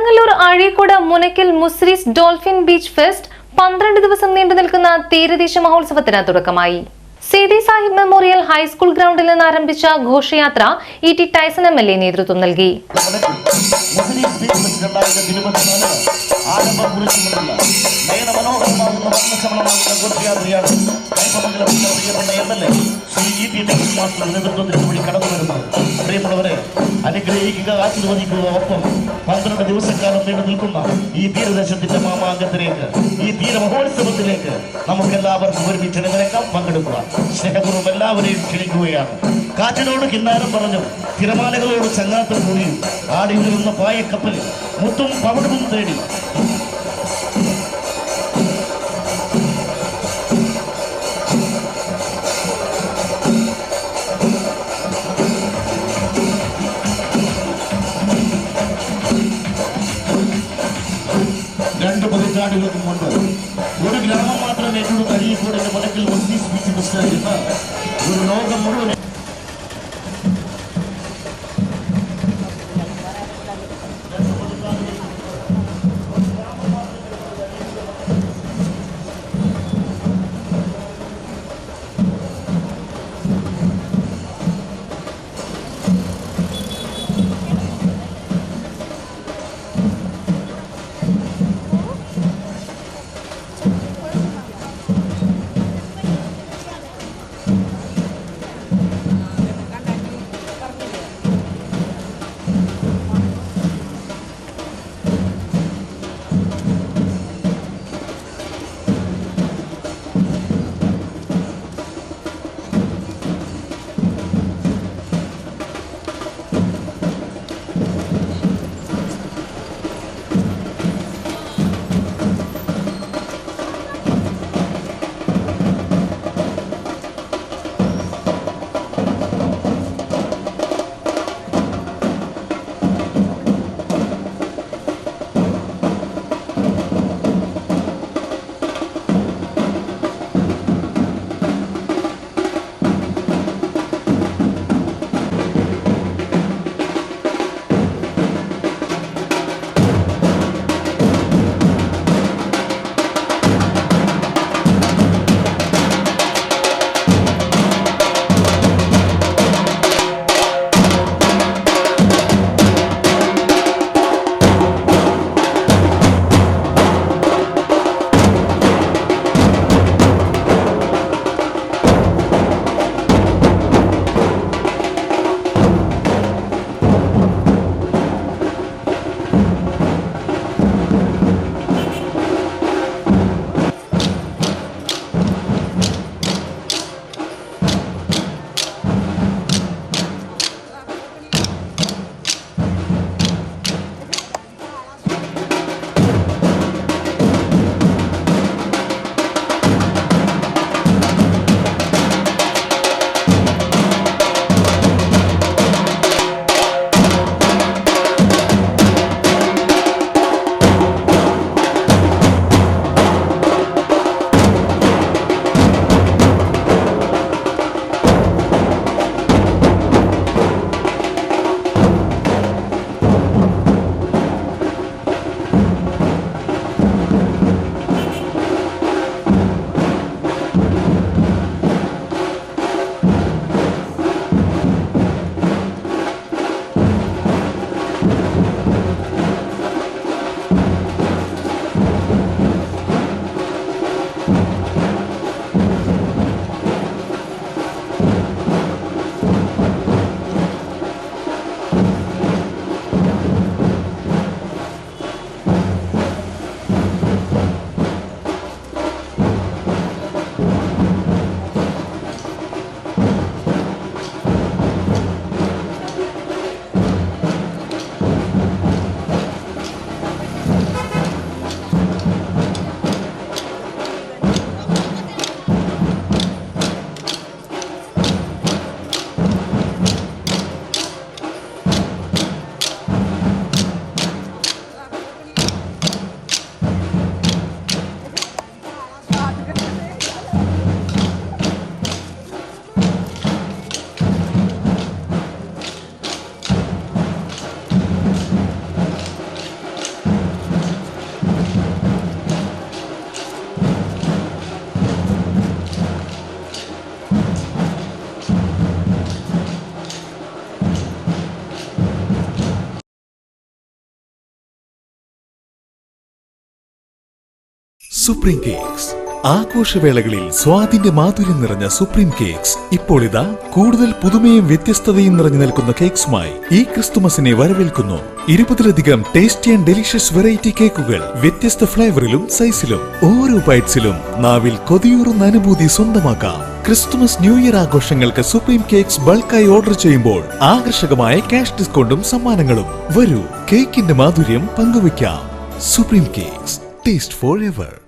Kodungallur Azhikode Munakkal Muziris dolphin beach fest 12 ദിവസം നീണ്ടു നിൽക്കുന്ന തീരദേശ മഹോത്സവത്തിന് തുടക്കമായി. സീതി സാഹിബ് മെമ്മോറിയൽ ഹൈസ്കൂൾ ഗ്രൗണ്ടിൽ നിന്ന് ആരംഭിച്ച ഘോഷയാത്ര ഇ.ടി. Tyson MLA. നേതൃത്വം നൽകി. അനുഗ്രഹിക്കുക, ആശീർവദിക്കുക. ഒപ്പം 12 ദിവസക്കാലം നീണ്ടു നിൽക്കുന്ന ഈ തീരദേശത്തിന്റെ മാമാങ്കത്തിലേക്ക്, ഈ തീരമഹോത്സവത്തിലേക്ക് നമുക്ക് എല്ലാവർക്കും ഒരുമിച്ച് നിരക്കാം, പങ്കെടുക്കുക. സ്നേഹപൂർവ്വം എല്ലാവരെയും ക്ഷണിക്കുകയാണ്. കാറ്റിനോട് കിന്നാരം പറഞ്ഞു, തിരമാലകളോട് ചങ്ങാത്തം കൂടിയും ആടി ഉയരുന്ന പായക്കപ്പലിൽ മുത്തും പവിഴവും തേടി പതിറ്റാണ്ടുകൾക്ക് മുൻപ് ഒരു ഗ്രാമം മാത്രം ഏറ്റെടുത്ത് അഴീക്കോട് മുനക്കൽ മുസ്രീസ് ബീച്ച് ഫെസ്റ്റ് ഒരു ലോകം മുഴുവൻ സുപ്രീം കേക്സ് ആഘോഷവേളകളിൽ സ്വാദിന്റെ മാധുര്യം നിറഞ്ഞ സുപ്രീം കേക്സ് ഇപ്പോൾ ഇതാ കൂടുതൽ പുതുമയും വ്യത്യസ്തതയും നിറഞ്ഞു നിൽക്കുന്ന കേക്സുമായി ഈ ക്രിസ്തുമസിനെ വരവേൽക്കുന്നു. 20ലധികം ടേസ്റ്റി ആൻഡ് ഡെലിഷ്യസ് വെറൈറ്റി കേക്കുകൾ വ്യത്യസ്ത ഫ്ലേവറിലും സൈസിലും. ഓരോ ബൈറ്റ്സിലും നാവിൽ കൊതിയൂറുന്ന അനുഭൂതി സ്വന്തമാക്കാം. ക്രിസ്തുമസ് ന്യൂ ഇയർ ആഘോഷങ്ങൾക്ക് സുപ്രീം കേക്സ് ബൾക്കായി ഓർഡർ ചെയ്യുമ്പോൾ ആകർഷകമായ ക്യാഷ് ഡിസ്കൗണ്ടും സമ്മാനങ്ങളും. വരൂ, കേക്കിന്റെ മാധുര്യം പങ്കുവയ്ക്കാം. Supreme cakes, taste for ever.